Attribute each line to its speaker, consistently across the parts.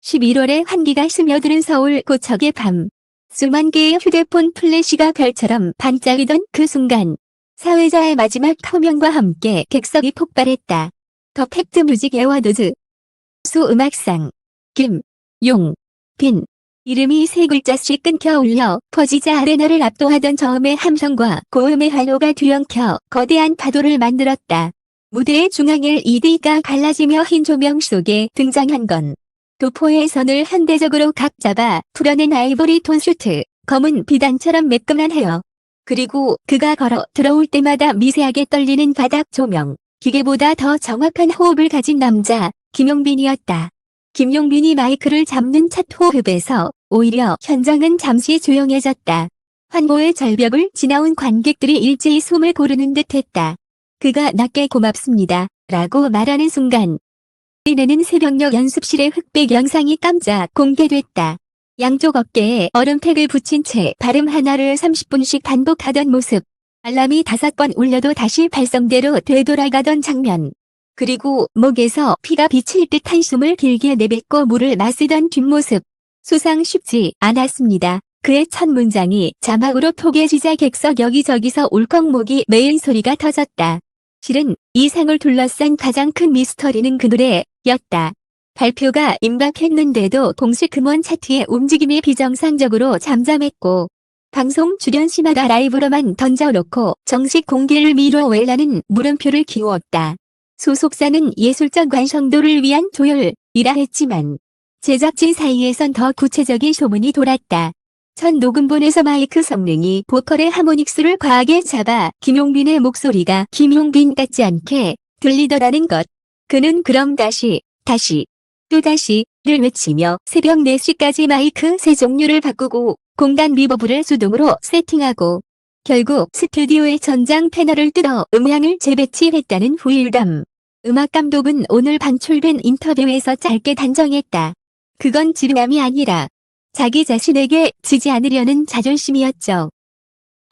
Speaker 1: 11월에 환기가 스며드는 서울 고척의 밤. 수만 개의 휴대폰 플래시가 별처럼 반짝이던 그 순간. 사회자의 마지막 호명과 함께 객석이 폭발했다. 더 팩트 뮤직 에워드즈. 수 음악상. 김, 용, 빈. 이름이 세 글자씩 끊겨 울려 퍼지자 아레나를 압도하던 저음의 함성과 고음의 환호가 뒤엉켜 거대한 파도를 만들었다. 무대의 중앙 LED가 갈라지며 흰 조명 속에 등장한 건 도포의 선을 현대적으로 각 잡아 풀어낸 아이보리 톤 슈트, 검은 비단처럼 매끈한 헤어. 그리고 그가 걸어 들어올 때마다 미세하게 떨리는 바닥 조명, 기계보다 더 정확한 호흡을 가진 남자, 김용빈이었다. 김용빈이 마이크를 잡는 첫 호흡에서 오히려 현장은 잠시 조용해졌다. 환호의 절벽을 지나온 관객들이 일제히 숨을 고르는 듯했다. 그가 낮게 고맙습니다 라고 말하는 순간 내는 새벽녘 연습실의 흑백 영상이 깜짝 공개됐다. 양쪽 어깨에 얼음팩을 붙인 채 발음 하나를 30분씩 반복하던 모습. 알람이 5번 울려도 다시 발성대로 되돌아가던 장면. 그리고 목에서 피가 비칠 듯 한숨을 길게 내뱉고 물을 마시던 뒷모습. 수상 쉽지 않았습니다. 그의 첫 문장이 자막으로 포개지자 객석 여기저기서 울컥 목이 메인 소리가 터졌다. 실은 이 상을 둘러싼 가장 큰 미스터리는 그 노래였다. 발표가 임박했는데도 공식 음원 차트의 움직임이 비정상적으로 잠잠했고 방송 출연 심화가 라이브로만 던져놓고 정식 공개를 미뤄웰라는 물음표를 키웠다. 소속사는 예술적 완성도를 위한 조율이라 했지만 제작진 사이에선 더 구체적인 소문이 돌았다. 첫 녹음본에서 마이크 성능이 보컬의 하모닉스를 과하게 잡아 김용빈의 목소리가 김용빈 같지 않게 들리더라는 것. 그는 그럼 또다시를 외치며 새벽 4시까지 마이크 세 종류를 바꾸고 공간 리버브를 수동으로 세팅하고 결국 스튜디오의 전장 패널을 뜯어 음향을 재배치했다는 후일담. 음악 감독은 오늘 방출된 인터뷰에서 짧게 단정했다. 그건 지루함이 아니라 자기 자신에게 지지 않으려는 자존심이었죠.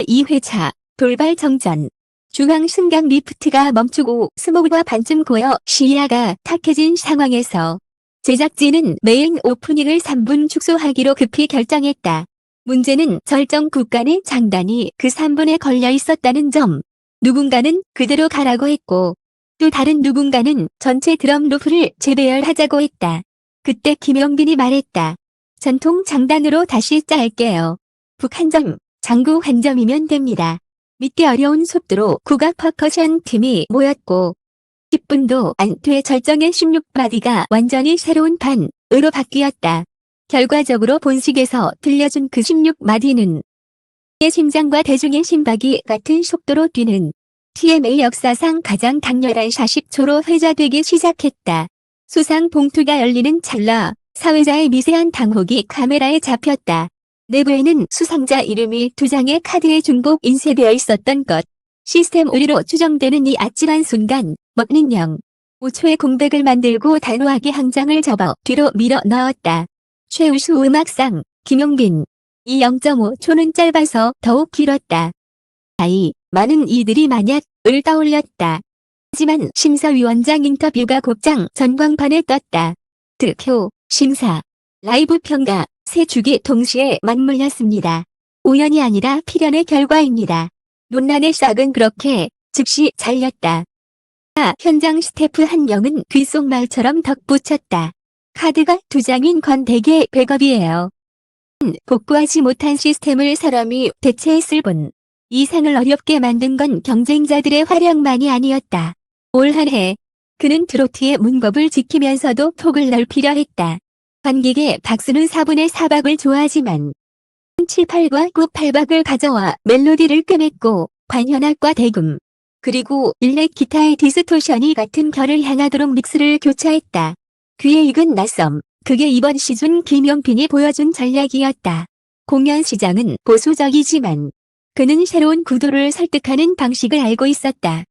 Speaker 1: 2회차 돌발 정전. 중앙 승강 리프트가 멈추고 스모그가 반쯤 고여 시야가 탁해진 상황에서 제작진은 메인 오프닝을 3분 축소하기로 급히 결정했다. 문제는 절정 구간의 장단이 그 3분에 걸려 있었다는 점. 누군가는 그대로 가라고 했고 또 다른 누군가는 전체 드럼 루프를 재배열하자고 했다. 그때 김용빈이 말했다. 전통 장단으로 다시 짤게요. 북 한 점, 장구 한 점이면 됩니다. 믿기 어려운 속도로 국악 퍼커션 팀이 모였고 10분도 안 돼 절정의 16마디가 완전히 새로운 판으로 바뀌었다. 결과적으로 본식에서 들려준 그 16마디는 의 심장과 대중의 심박이 같은 속도로 뛰는 TMA 역사상 가장 강렬한 40초로 회자되기 시작했다. 수상 봉투가 열리는 찰나 사회자의 미세한 당혹이 카메라에 잡혔다. 내부에는 수상자 이름이 2장의 카드에 중복 인쇄되어 있었던 것. 시스템 오류로 추정되는 이 아찔한 순간 먹는 0.5초의 공백을 만들고 단호하게 한 장을 접어 뒤로 밀어 넣었다. 최우수 음악상 김용빈. 이 0.5초는 짧아서 더욱 길었다. 많은 이들이 만약을 떠올렸다. 하지만 심사위원장 인터뷰가 곧장 전광판에 떴다. 득표, 심사, 라이브 평가, 세 축이 동시에 맞물렸습니다. 우연이 아니라 필연의 결과입니다. 논란의 싹은 그렇게 즉시 잘렸다. 현장 스태프 한 명은 귓속말처럼 덧붙였다. 카드가 2장인 건 대개 백업이에요. 복구하지 못한 시스템을 사람이 대체했을 뿐. 이 상을 어렵게 만든 건 경쟁자들의 활약만이 아니었다. 올 한 해 그는 트로트의 문법을 지키면서도 폭을 넓히려 했다. 관객의 박수는 4분의 4박을 좋아하지만 7박과 9박을 가져와 멜로디를 꿰맸고 관현악과 대금 그리고 일렉 기타의 디스토션이 같은 결을 향하도록 믹스를 교차했다. 귀에 익은 낯섦, 그게 이번 시즌 김용빈이 보여준 전략이었다. 공연 시장은 보수적이지만 그는 새로운 구도를 설득하는 방식을 알고 있었다.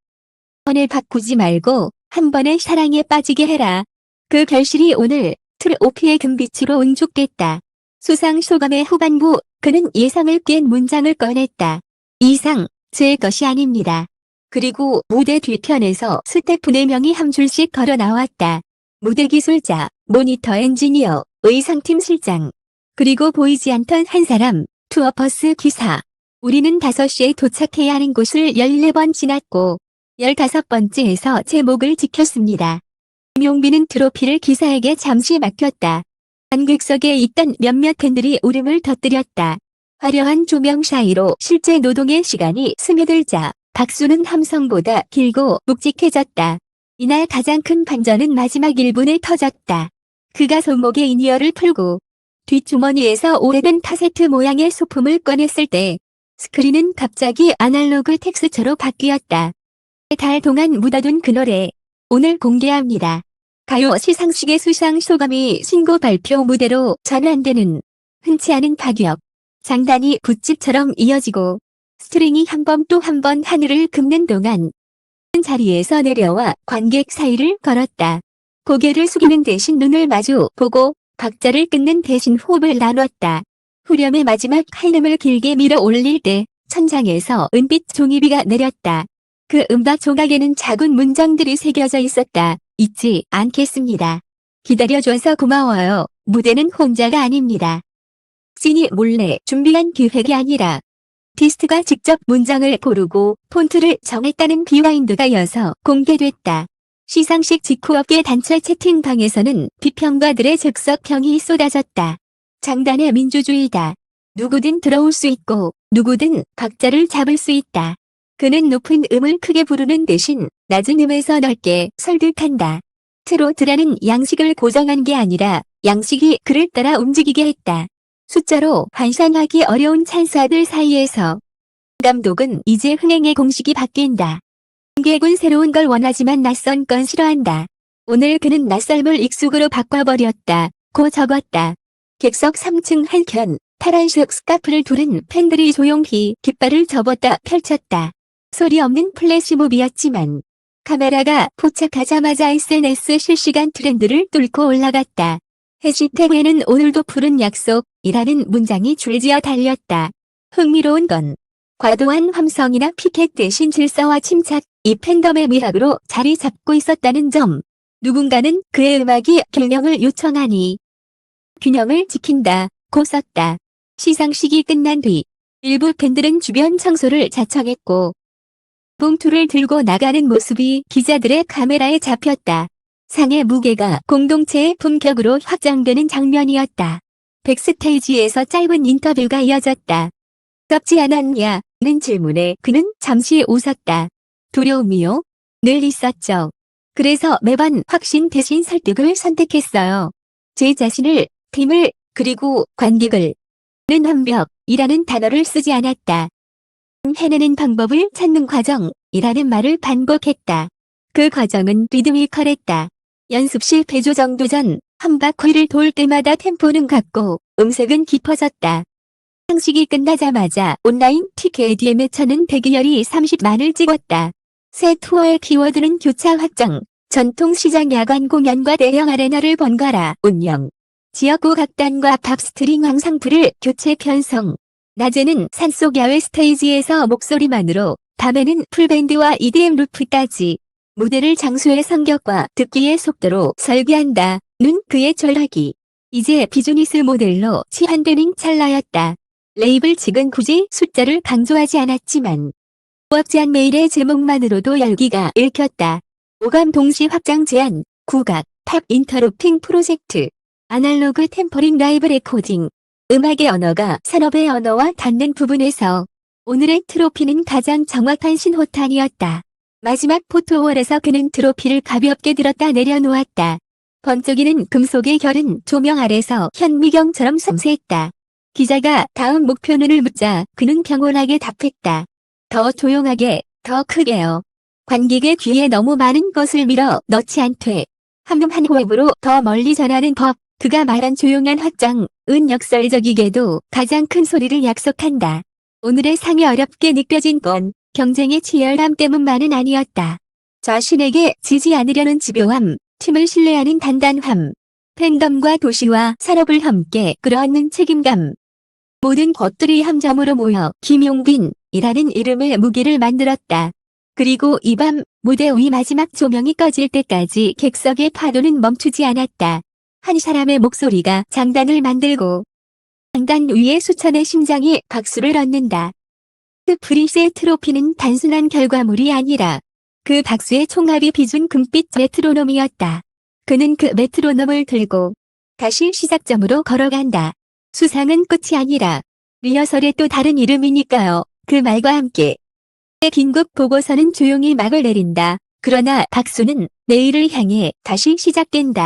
Speaker 1: 번에 바꾸지 말고 한 번에 사랑에 빠지게 해라. 그 결실이 오늘 트로피의 금빛으로 응축됐다. 수상 소감의 후반부 그는 예상을 깬 문장을 꺼냈다. 이 상 제 것이 아닙니다. 그리고 무대 뒤편에서 스태프 4명이 한 줄씩 걸어 나왔다. 무대 기술자, 모니터 엔지니어, 의상팀 실장. 그리고 보이지 않던 한 사람, 투어버스 기사. 우리는 5시에 도착해야 하는 곳을 14번 지났고 15번째에서 제목을 지켰습니다. 김용빈은 트로피를 기사에게 잠시 맡겼다. 관객석에 있던 몇몇 팬들이 울음을 터뜨렸다. 화려한 조명 사이로 실제 노동의 시간이 스며들자 박수는 함성보다 길고 묵직해졌다. 이날 가장 큰 반전은 마지막 1분에 터졌다. 그가 손목에 이니어를 풀고 뒷주머니에서 오래된 카세트 모양의 소품을 꺼냈을 때 스크린은 갑자기 아날로그 텍스처로 바뀌었다. 달 동안 묻어둔 그 노래. 오늘 공개합니다. 가요 시상식의 수상 소감이 신고 발표 무대로 전환되는 흔치 않은 파격. 장단이 붓집처럼 이어지고 스트링이 한 번 또 한 번 하늘을 긁는 동안 자리에서 내려와 관객 사이를 걸었다. 고개를 숙이는 대신 눈을 마주 보고 박자를 끊는 대신 호흡을 나눴다. 후렴의 마지막 한음을 길게 밀어 올릴 때 천장에서 은빛 종이비가 내렸다. 그 음악 조각에는 작은 문장들이 새겨져 있었다. 잊지 않겠습니다. 기다려줘서 고마워요. 무대는 혼자가 아닙니다. 씬이 몰래 준비한 기획이 아니라 디스트가 직접 문장을 고르고 폰트를 정했다는 비하인드가 이어서 공개됐다. 시상식 직후 업계 단체 채팅방에서는 비평가들의 즉석평이 쏟아졌다. 장단의 민주주의다. 누구든 들어올 수 있고 누구든 박자를 잡을 수 있다. 그는 높은 음을 크게 부르는 대신 낮은 음에서 넓게 설득한다. 트로트라는 양식을 고정한 게 아니라 양식이 그를 따라 움직이게 했다. 숫자로 환산하기 어려운 찬사들 사이에서 감독은 이제 흥행의 공식이 바뀐다. 관객은 새로운 걸 원하지만 낯선 건 싫어한다. 오늘 그는 낯설음을 익숙으로 바꿔버렸다. 고 적었다. 객석 3층 한켠 파란색 스카프를 두른 팬들이 조용히 깃발을 접었다 펼쳤다. 소리 없는 플래시몹이었지만 카메라가 포착하자마자 SNS 실시간 트렌드를 뚫고 올라갔다. 해시태그에는 오늘도 푸른 약속이라는 문장이 줄지어 달렸다. 흥미로운 건 과도한 함성이나 피켓 대신 질서와 침착, 이 팬덤의 미학으로 자리 잡고 있었다는 점. 누군가는 그의 음악이 균형을 요청하니 균형을 지킨다 고 썼다. 시상식이 끝난 뒤 일부 팬들은 주변 청소를 자청했고 봉투를 들고 나가는 모습이 기자들의 카메라에 잡혔다. 상의 무게가 공동체의 품격으로 확장되는 장면이었다. 백스테이지에서 짧은 인터뷰가 이어졌다. 깝지 않았냐? 는 질문에 그는 잠시 웃었다. 두려움이요? 늘 있었죠. 그래서 매번 확신 대신 설득을 선택했어요. 제 자신을, 팀을, 그리고 관객을. 는 완벽이라는 단어를 쓰지 않았다. 해내는 방법을 찾는 과정이라는 말을 반복했다. 그 과정은 리드미컬했다. 연습실 배조 정도 전 한 바퀴를 돌 때마다 템포는 같고 음색은 깊어졌다. 상식이 끝나자마자 온라인 티켓 예매처는 대기열이 30만을 찍었다. 새 투어의 키워드는 교차 확장, 전통시장 야간 공연과 대형 아레나를 번갈아 운영, 지역구 각단과 팝스트링 황상풀을 교체 편성. 낮에는 산속 야외 스테이지에서 목소리만으로, 밤에는 풀밴드와 EDM 루프까지 무대를 장수의 성격과 듣기의 속도로 설계한다. 는 그의 전략이 이제 비즈니스 모델로 치환되는 찰나였다. 레이블 측은 굳이 숫자를 강조하지 않았지만 부합지한 메일의 제목만으로도 열기가 읽혔다. 오감 동시 확장 제한, 국악, 팝 인터로핑 프로젝트, 아날로그 템퍼링 라이브 레코딩. 음악의 언어가 산업의 언어와 닿는 부분에서 오늘의 트로피는 가장 정확한 신호탄이었다. 마지막 포토월에서 그는 트로피를 가볍게 들었다 내려놓았다. 번쩍이는 금속의 결은 조명 아래서 현미경처럼 섬세했다. 기자가 다음 목표는을 묻자 그는 평온하게 답했다. 더 조용하게, 더 크게요. 관객의 귀에 너무 많은 것을 밀어 넣지 않되 한 호흡으로 더 멀리 전하는 법. 그가 말한 조용한 확장은 역설적이게도 가장 큰 소리를 약속한다. 오늘의 상이 어렵게 느껴진 건 경쟁의 치열함 때문만은 아니었다. 자신에게 지지 않으려는 집요함, 팀을 신뢰하는 단단함, 팬덤과 도시와 산업을 함께 끌어안는 책임감. 모든 것들이 한 점으로 모여 김용빈이라는 이름의 무기를 만들었다. 그리고 이 밤 무대 위 마지막 조명이 꺼질 때까지 객석의 파도는 멈추지 않았다. 한 사람의 목소리가 장단을 만들고 장단 위에 수천의 심장이 박수를 얻는다. 그 프리스의 트로피는 단순한 결과물이 아니라 그 박수의 총합이 빚은 금빛 메트로놈이었다. 그는 그 메트로놈을 들고 다시 시작점으로 걸어간다. 수상은 끝이 아니라 리허설의 또 다른 이름이니까요. 그 말과 함께 긴급 보고서는 조용히 막을 내린다. 그러나 박수는 내일을 향해 다시 시작된다.